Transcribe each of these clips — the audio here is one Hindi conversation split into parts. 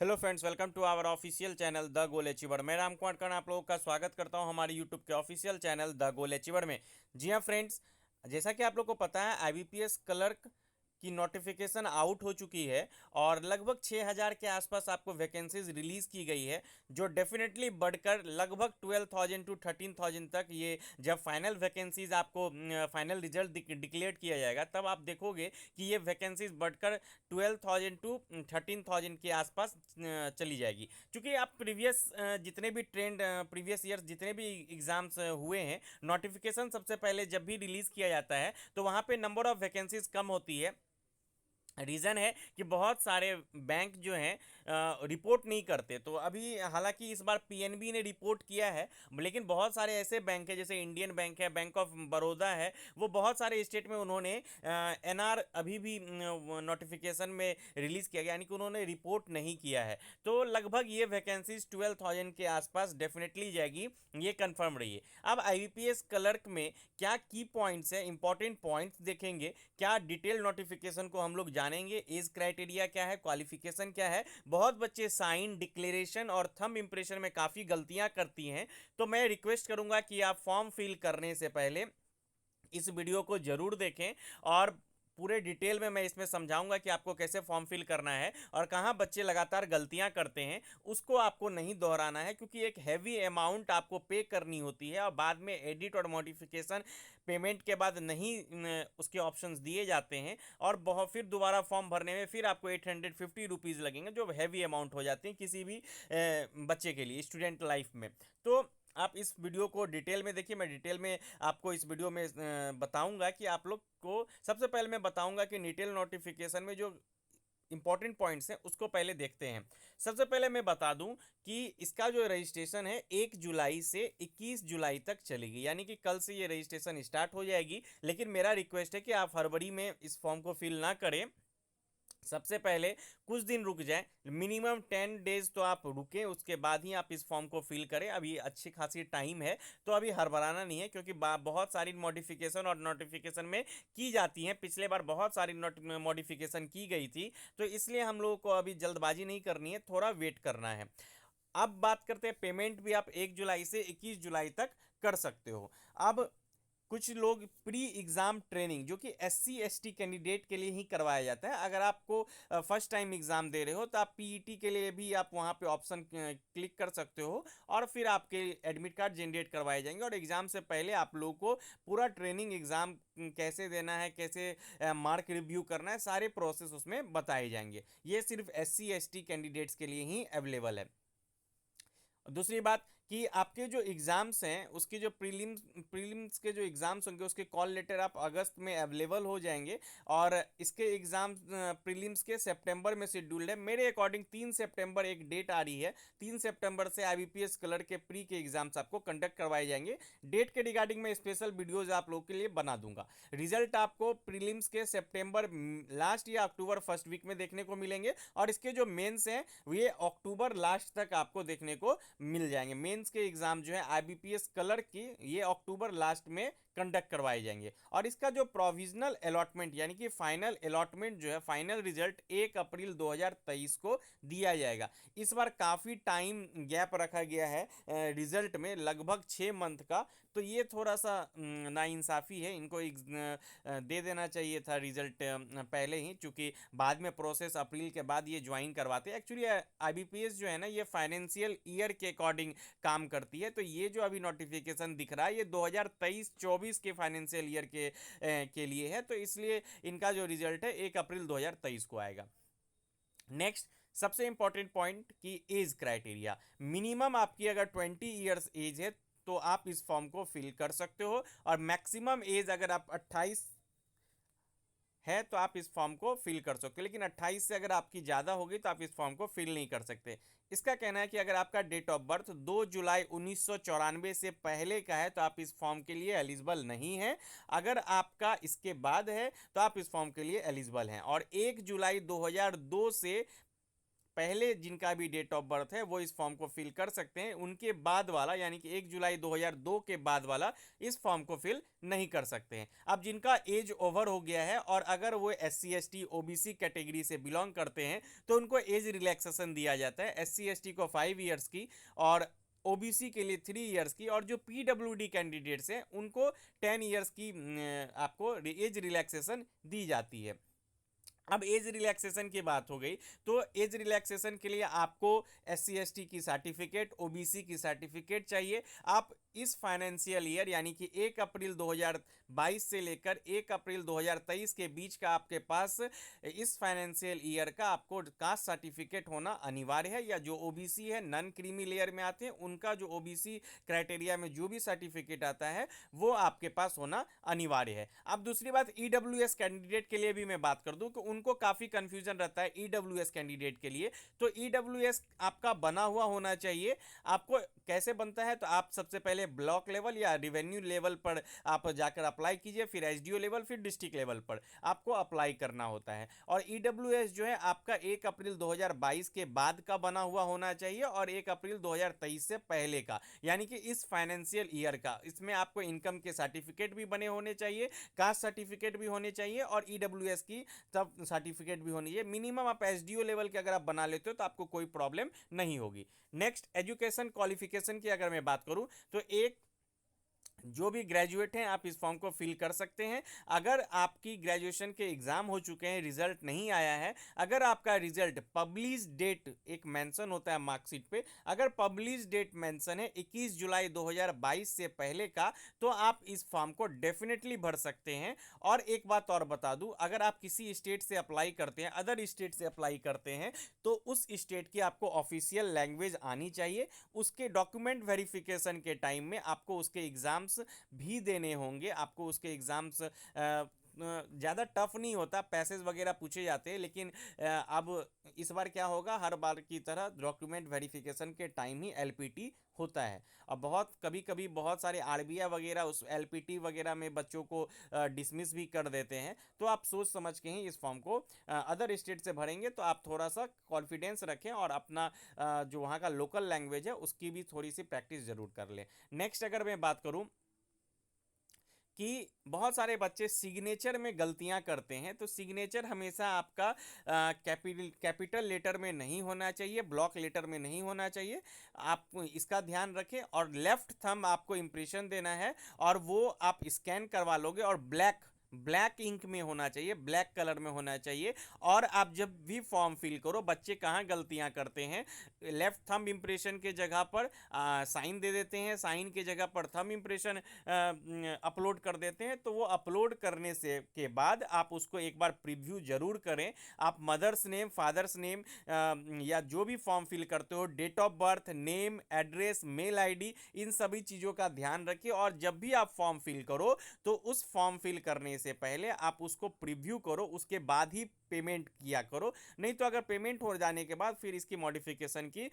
Hello friends, welcome to our official channel the goal achiever. मैं राम कुमार कर्ण आप लोगों का स्वागत करता हूं हमारे यूट्यूब के official channel the goal achiever में। जी हां फ्रेंड्स, जैसा कि आप लोग को पता है आईबीपीएस क्लर्क की नोटिफिकेशन आउट हो चुकी है और लगभग 6000 के आसपास आपको वैकेंसीज रिलीज की गई है, जो डेफिनेटली बढ़कर लगभग 12,000 टू 13,000 तक। ये जब फाइनल वैकेंसीज आपको फाइनल रिजल्ट डिक्लेयर किया जाएगा तब आप देखोगे कि ये वैकेंसीज बढ़कर 12,000 टू 13,000 के आसपास चली जाएगी। क्योंकि आप प्रीवियस जितने भी ट्रेंड प्रीवियस ईयर जितने भी एग्जाम्स हुए हैं, नोटिफिकेशन सबसे पहले जब भी रिलीज किया जाता है तो वहाँ पे नंबर ऑफ वैकेंसीज कम होती है। रीज़न है कि बहुत सारे बैंक जो हैं रिपोर्ट नहीं करते। तो अभी हालांकि इस बार पीएनबी ने रिपोर्ट किया है, लेकिन बहुत सारे ऐसे बैंक हैं जैसे इंडियन बैंक है, बैंक ऑफ बड़ौदा है, वो बहुत सारे स्टेट में उन्होंने एनआर अभी भी नोटिफिकेशन में रिलीज़ किया गया, यानी कि उन्होंने रिपोर्ट नहीं किया है। तो लगभग ये वैकेंसीज 12,000 के आसपास डेफिनेटली जाएगी, ये कंफर्म रही है। अब आईबीपीएस क्लर्क में क्या की पॉइंट्स है, इंपॉर्टेंट पॉइंट्स देखेंगे, क्या डिटेल नोटिफिकेशन को हम लोग जानेंगे, एज क्राइटेरिया क्या है, क्वालिफिकेशन क्या है। बहुत बच्चे साइन, डिक्लेरेशन और थंब इंप्रेशन में काफ़ी गलतियां करती हैं। तो मैं रिक्वेस्ट करूंगा कि आप फॉर्म फिल करने से पहले इस वीडियो को जरूर देखें और पूरे डिटेल में मैं इसमें समझाऊंगा कि आपको कैसे फॉर्म फिल करना है और कहाँ बच्चे लगातार गलतियां करते हैं, उसको आपको नहीं दोहराना है। क्योंकि एक हैवी अमाउंट आपको पे करनी होती है और बाद में एडिट और मॉडिफिकेशन पेमेंट के बाद नहीं उसके ऑप्शंस दिए जाते हैं और बहुत फिर दोबारा फॉर्म भरने में फिर आपको 850 रुपीज़ लगेंगे, जो हैवी अमाउंट हो जाते हैं किसी भी बच्चे के लिए स्टूडेंट लाइफ में। तो आप इस वीडियो को डिटेल में देखिए। मैं डिटेल में आपको इस वीडियो में बताऊंगा कि आप लोग को सबसे पहले मैं बताऊंगा कि डिटेल नोटिफिकेशन में जो इंपॉर्टेंट पॉइंट्स हैं उसको पहले देखते हैं। सबसे पहले मैं बता दूं कि इसका जो रजिस्ट्रेशन है 1 जुलाई से 21 जुलाई तक चलेगी, यानी कि कल से ये रजिस्ट्रेशन स्टार्ट हो जाएगी। लेकिन मेरा रिक्वेस्ट है कि आप फरवरी में इस फॉर्म को फिल ना करें, सबसे पहले कुछ दिन रुक जाएं। मिनिमम 10 डेज तो आप रुकें, उसके बाद ही आप इस फॉर्म को फिल करें। अभी अच्छी खासी टाइम है, तो अभी हड़बड़ाना नहीं है। क्योंकि बहुत सारी मॉडिफिकेशन और नोटिफिकेशन में की जाती हैं, पिछले बार बहुत सारी मॉडिफिकेशन की गई थी, तो इसलिए हम लोगों को अभी जल्दबाजी नहीं करनी है, थोड़ा वेट करना है। अब बात करते हैं पेमेंट भी आप 1 जुलाई से 21 जुलाई तक कर सकते हो। अब कुछ लोग प्री एग्ज़ाम ट्रेनिंग, जो कि SC ST कैंडिडेट के लिए ही करवाया जाता है। अगर आपको फर्स्ट टाइम एग्ज़ाम दे रहे हो तो आप पीईटी के लिए भी आप वहाँ पे ऑप्शन क्लिक कर सकते हो और फिर आपके एडमिट कार्ड जनरेट करवाए जाएंगे। और एग्ज़ाम से पहले आप लोगों को पूरा ट्रेनिंग एग्ज़ाम कैसे देना है, कैसे मार्क रिव्यू करना है, सारे प्रोसेस उसमें बताए जाएंगे। ये सिर्फ SC ST कैंडिडेट्स के लिए ही अवेलेबल है। दूसरी बात कि आपके जो एग्ज़ाम्स हैं उसकी जो प्रीलिम्स के जो एग्ज़ाम्स होंगे उसके कॉल लेटर आप अगस्त में अवेलेबल हो जाएंगे। और इसके एग्ज़ाम प्रीलिम्स के सितंबर में शेड्यूल्ड है। मेरे अकॉर्डिंग 3 सितंबर एक डेट आ रही है, 3 सितंबर से आईबीपीएस क्लर्क के प्री के एग्ज़ाम्स आपको कंडक्ट करवाए जाएंगे। डेट के रिगार्डिंग मैं स्पेशल वीडियोज़ आप लोगों के लिए बना दूंगा। रिजल्ट आपको प्रीलिम्स के सितंबर लास्ट या अक्टूबर फर्स्ट वीक में देखने को मिलेंगे और इसके जो मेंस हैं ये अक्टूबर लास्ट तक आपको देखने को मिल जाएंगे। मेंस के एग्जाम जो है आईबीपीएस क्लर्क की, ये अक्टूबर लास्ट में कंडक्ट करवाए जाएंगे। और इसका जो प्रोविजनल अलॉटमेंट यानी कि फाइनल अलॉटमेंट जो है, फाइनल रिजल्ट 1 अप्रैल 2023 को दिया जाएगा। इस बार काफ़ी टाइम गैप रखा गया है रिजल्ट में, लगभग 6 मंथ का। तो ये थोड़ा सा नाइंसाफ़ी है, इनको दे देना चाहिए था रिजल्ट पहले ही, चूँकि बाद में प्रोसेस अप्रैल के बाद ये ज्वाइन करवाते हैं। एक्चुअली आईबीपीएस जो है ना, ये फाइनेंशियल ईयर के अकॉर्डिंग काम करती है। तो ये जो अभी नोटिफिकेशन दिख रहा है ये 2023-24 के फाइनेंशियल ईयर के लिए है। तो इसलिए इनका जो रिजल्ट है 1 अप्रैल 2023 को आएगा। नेक्स्ट, सबसे इंपॉर्टेंट पॉइंट की एज क्राइटेरिया। मिनिमम आपकी अगर 20 ईयर्स एज है तो आप इस फॉर्म को फिल कर सकते हो, और मैक्सिमम एज अगर आप 28 है तो आप इस फॉर्म को फिल कर सकते हो। लेकिन 28 से अगर आपकी ज़्यादा होगी तो आप इस फॉर्म को फिल नहीं कर सकते। इसका कहना है कि अगर आपका डेट ऑफ बर्थ 2 जुलाई 1994 से पहले का है तो आप इस फॉर्म के लिए एलिजिबल नहीं है। अगर आपका इसके बाद है तो आप इस फॉर्म के लिए एलिजिबल हैं। और 1 जुलाई 2002 से पहले जिनका भी डेट ऑफ बर्थ है वो इस फॉर्म को फिल कर सकते हैं, उनके बाद वाला यानी कि 1 जुलाई 2002 के बाद वाला इस फॉर्म को फिल नहीं कर सकते हैं। अब जिनका एज ओवर हो गया है और अगर वो SC ST OBC कैटेगरी से बिलोंग करते हैं तो उनको एज रिलैक्सेशन दिया जाता है, SC ST को 5 ईयर्स की और ओबीसी के लिए 3 ईयर्स की, और जो पीडब्ल्यूडी कैंडिडेट्स हैं उनको 10 ईयर्स की आपको एज रिलैक्सेशन दी जाती है। अब एज रिलैक्सेशन की बात हो गई तो एज रिलैक्सेशन के लिए आपको SC ST की सर्टिफिकेट, OBC की सर्टिफिकेट चाहिए। आप इस फाइनेंशियल ईयर यानी कि 1 अप्रैल 2022 से लेकर 1 अप्रैल 2023 के बीच का आपके पास इस फाइनेंशियल ईयर का आपको कास्ट सर्टिफिकेट होना अनिवार्य है, या जो OBC है नॉन क्रीमी लेयर में आते हैं उनका जो OBC क्राइटेरिया में जो भी सर्टिफिकेट आता है वो आपके पास होना अनिवार्य है। अब दूसरी बात EWS कैंडिडेट के लिए भी मैं बात कर दूं कि उनको काफ़ी कंफ्यूजन रहता है EWS कैंडिडेट के लिए। तो EWS आपका बना हुआ होना चाहिए। आपको कैसे बनता है, तो आप सबसे पहले ब्लॉक लेवल या रेवेन्यू लेवल पर आप जाकर अप्लाई कीजिए, फिर SDO लेवल, फिर डिस्ट्रिक्ट लेवल पर आपको अप्लाई करना होता है। और EWS जो है आपका 1 अप्रैल 2022 के बाद का बना हुआ होना चाहिए और 1 अप्रैल 2023 से पहले का, यानी कि इस फाइनेंशियल ईयर का। इसमें आपको इनकम के सर्टिफिकेट भी बने होने चाहिए, कास्ट सर्टिफिकेट भी होने चाहिए और EWS की तब सर्टिफिकेट भी होनी है। मिनिमम आप SDO लेवल के अगर आप बना लेते हो तो आपको कोई प्रॉब्लम नहीं होगी। नेक्स्ट एजुकेशन क्वालिफिकेशन की अगर मैं बात करूं तो एक जो भी ग्रेजुएट हैं आप इस फॉर्म को फिल कर सकते हैं। अगर आपकी ग्रेजुएशन के एग्जाम हो चुके हैं, रिजल्ट नहीं आया है, अगर आपका रिजल्ट पब्लिश डेट एक मेंशन होता है मार्कशीट पे, अगर पब्लिश डेट मेंशन है 21 जुलाई 2022 से पहले का, तो आप इस फॉर्म को डेफिनेटली भर सकते हैं। और एक बात और बता दूं, अगर आप किसी स्टेट से अप्लाई करते हैं, अदर स्टेट से अप्लाई करते हैं, तो उस स्टेट की आपको ऑफिशियल लैंग्वेज आनी चाहिए। उसके डॉक्यूमेंट वेरिफिकेशन के टाइम में आपको उसके एग्जाम्स भी देने होंगे। आपको उसके एग्जाम्स ज़्यादा टफ नहीं होता, पैसेज वगैरह पूछे जाते हैं, लेकिन अब इस बार क्या होगा, हर बार की तरह डॉक्यूमेंट वेरिफिकेशन के टाइम ही LPT होता है। और बहुत कभी कभी बहुत सारे RBI वगैरह उस LPT वगैरह में बच्चों को डिसमिस भी कर देते हैं। तो आप सोच समझ के ही इस फॉर्म को अदर स्टेट से भरेंगे तो आप थोड़ा सा कॉन्फिडेंस रखें और अपना जो वहाँ का लोकल लैंग्वेज है उसकी भी थोड़ी सी प्रैक्टिस ज़रूर कर लें। नेक्स्ट अगर मैं बात करूँ कि बहुत सारे बच्चे सिग्नेचर में गलतियां करते हैं, तो सिग्नेचर हमेशा आपका कैपिटल लेटर में नहीं होना चाहिए, ब्लॉक लेटर में नहीं होना चाहिए। आप इसका ध्यान रखें। और लेफ्ट थंब आपको इम्प्रेशन देना है और वो आप स्कैन करवा लोगे और ब्लैक इंक में होना चाहिए, ब्लैक कलर में होना चाहिए। और आप जब भी फॉर्म फिल करो, बच्चे कहाँ गलतियां करते हैं, लेफ्ट थंब इम्प्रेशन के जगह पर साइन दे देते हैं, साइन के जगह पर थंब इम्प्रेशन अपलोड कर देते हैं। तो वो अपलोड करने से के बाद आप उसको एक बार प्रीव्यू जरूर करें। आप मदर्स नेम, फादर्स नेम या जो भी फॉर्म फिल करते हो, date of birth, name, address, mail ID, इन सभी चीज़ों का ध्यान रखिए। और जब भी आप फॉर्म फिल करो तो उस फॉर्म फिल करने से पहले आप उसको प्रीव्यू करो, उसके बाद ही पेमेंट किया करो। नहीं तो अगर पेमेंट हो जाने के बाद फिर इसकी मॉडिफिकेशन की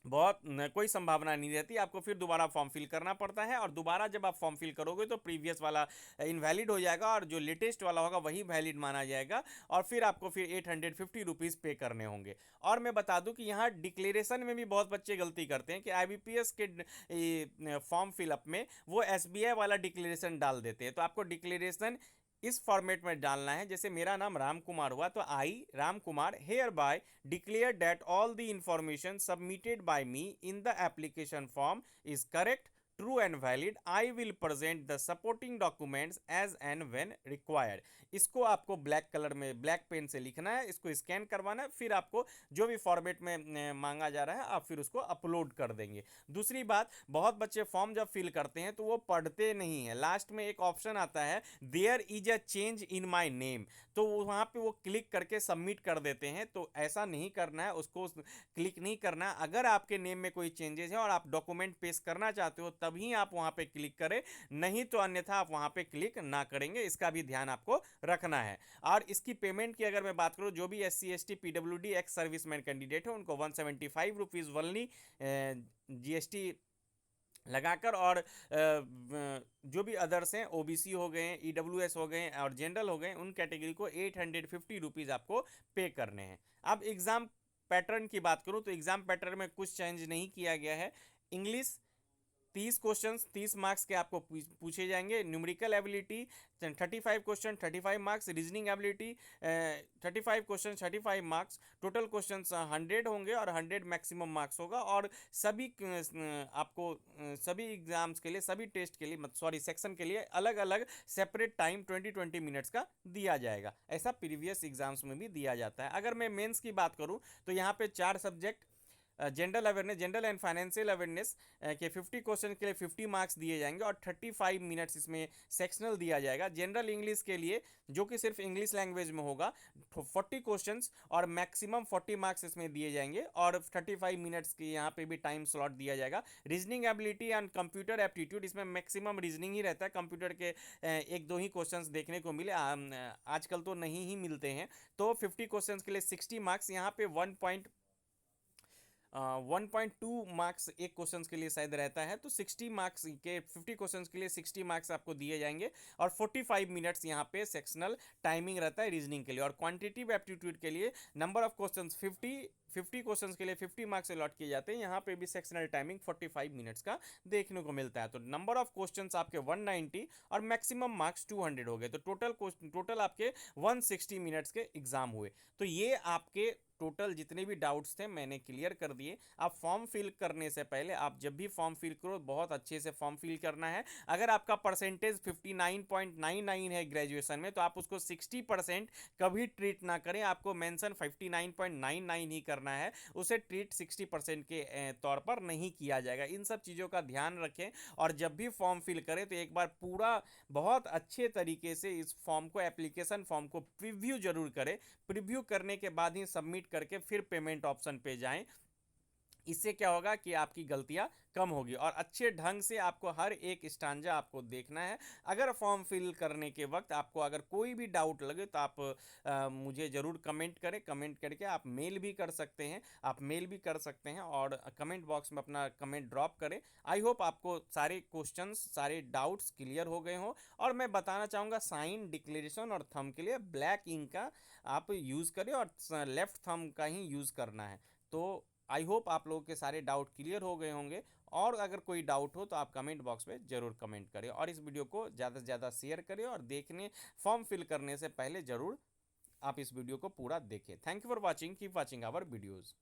कोई संभावना नहीं रहती, आपको फिर दोबारा फॉर्म फिल करना पड़ता है। और दोबारा जब आप फॉर्म फिल करोगे तो प्रीवियस वाला इनवैलिड हो जाएगा और जो लेटेस्ट वाला होगा वही वैलिड माना जाएगा, और फिर आपको फिर 850 रुपीज़ पे करने होंगे। और मैं बता दूं कि यहाँ डिक्लेरेशन में भी बहुत बच्चे गलती करते हैं कि IBPS के फॉर्म फिलअप में वो SBI वाला डिक्लेरेशन डाल देते हैं। तो आपको डिक्लेरेशन इस फॉर्मेट में डालना है। जैसे मेरा नाम राम कुमार हुआ तो I Ram Kumar hereby declare that all the information submitted by me in the application form is correct, true and valid. I will present the supporting documents as and when required. इसको आपको ब्लैक कलर में ब्लैक पेन से लिखना है, इसको स्कैन करवाना है, फिर आपको जो भी फॉर्मेट में मांगा जा रहा है आप फिर उसको अपलोड कर देंगे। दूसरी बात, बहुत बच्चे फॉर्म जब फिल करते हैं तो वो पढ़ते नहीं है। लास्ट में एक ऑप्शन आता है there is a change in my name, तो वहाँ पे वो क्लिक करके सबमिट कर देते हैं। तो ऐसा नहीं करना है, उसको क्लिक नहीं करना। अगर आपके नेम में कोई चेंजेस है और आप डॉक्यूमेंट पेश करना चाहते हो तभी आप वहाँ पे क्लिक करें, नहीं तो अन्यथा आप वहाँ पे क्लिक ना करेंगे। इसका भी ध्यान आपको रखना है। और इसकी पेमेंट की अगर मैं बात करूँ, जो भी SC ST PWD ex serviceman candidate है उनको 175 रुपीज़ वनली GST लगाकर, और जो भी अदर्स हैं, OBC हो गए, EWS हो गए और जनरल हो गए, उन कैटेगरी को 850 रुपीज़ आपको पे करने हैं। अब एग्ज़ाम पैटर्न की बात करूं तो एग्जाम पैटर्न में कुछ चेंज नहीं किया गया है। इंग्लिश 30 क्वेश्चंस 30 मार्क्स के आपको पूछे जाएंगे। Numerical ability 35 question 35 marks. Reasoning ability 35 question 35 marks. Total questions 100 होंगे और 100 मैक्सिमम मार्क्स होगा। और सभी आपको सभी एग्जाम्स के लिए, सभी टेस्ट के लिए, सॉरी सेक्शन के लिए अलग अलग सेपरेट टाइम 20-20 मिनट्स का दिया जाएगा। ऐसा प्रीवियस एग्जाम्स में भी दिया जाता है। अगर मैं मेंस की बात करूं तो यहाँ पे 4 subject general awareness, general and financial awareness के 50 क्वेश्चन के लिए 50 मार्क्स दिए जाएंगे और 35 मिनट्स इसमें सेक्शनल दिया जाएगा। जनरल इंग्लिश के लिए, जो कि सिर्फ इंग्लिश लैंग्वेज में होगा, 40 क्वेश्चंस और मैक्सिमम 40 मार्क्स इसमें दिए जाएंगे और 35 मिनट्स की यहाँ पे भी टाइम स्लॉट दिया जाएगा। Reasoning ability and computer aptitude, इसमें मैक्सिमम रीजनिंग ही रहता है। कंप्यूटर के एक दो ही क्वेश्चंस देखने को मिले, आजकल तो नहीं ही मिलते हैं। तो 50 क्वेश्चंस के लिए 60 मार्क्स, यहाँ पे 1.2 मार्क्स एक क्वेश्चन के लिए शायद रहता है। तो 60 मार्क्स के 50 क्वेश्चन के लिए 60 मार्क्स आपको दिए जाएंगे और 45 मिनट्स यहाँ पे सेक्शनल टाइमिंग रहता है रीजनिंग के लिए। और क्वांटिटिव एप्टीट्यूड के लिए नंबर ऑफ क्वेश्चंस 50 क्वेश्चंस के लिए 50 मार्क्स अलॉट किए जाते हैं। यहाँ पे भी सेक्शनल टाइमिंग 45 मिनट्स का देखने को मिलता है। तो नंबर ऑफ क्वेश्चंस आपके 190 और मैक्सिमम मार्क्स 200 हो गए। तो टोटल आपके 160 मिनट्स के एग्जाम हुए। तो ये आपके टोटल जितने भी डाउट्स थे मैंने क्लियर कर दिए। आप फॉर्म फिल करने से पहले, आप जब भी फॉर्म फिल करो बहुत अच्छे से फॉर्म फिल करना है। अगर आपका परसेंटेज 59.99 है ग्रेजुएशन में, तो आप उसको 60% कभी ट्रीट ना करें। आपको मेंशन 59.99 ही करना है, उसे ट्रीट 60% के तौर पर नहीं किया जाएगा। इन सब चीज़ों का ध्यान रखें और जब भी फॉर्म फिल करें तो एक बार पूरा बहुत अच्छे तरीके से इस फॉर्म को, एप्लीकेशन फॉर्म को प्रीव्यू जरूर करें। प्रीव्यू करने के बाद ही सबमिट करके फिर पेमेंट ऑप्शन पे जाएं। इससे क्या होगा कि आपकी गलतियां कम होगी और अच्छे ढंग से आपको हर एक स्टांजा आपको देखना है। अगर फॉर्म फिल करने के वक्त आपको अगर कोई भी डाउट लगे तो आप मुझे ज़रूर कमेंट करें। कमेंट करके आप मेल भी कर सकते हैं, और कमेंट बॉक्स में अपना कमेंट ड्रॉप करें। आई होप आपको सारे क्वेश्चंस, सारे डाउट्स क्लियर हो गए हों। और मैं बताना चाहूँगा, साइन, डिक्लेरेशन और थंब के लिए ब्लैक इंक का आप यूज़ करें और लेफ्ट थंब का ही यूज़ करना है। तो आई होप आप लोगों के सारे डाउट क्लियर हो गए होंगे। और अगर कोई डाउट हो तो आप कमेंट बॉक्स में ज़रूर कमेंट करें और इस वीडियो को ज़्यादा से ज़्यादा शेयर करें और फॉर्म फिल करने से पहले ज़रूर आप इस वीडियो को पूरा देखें। Thank you for watching, keep watching our videos.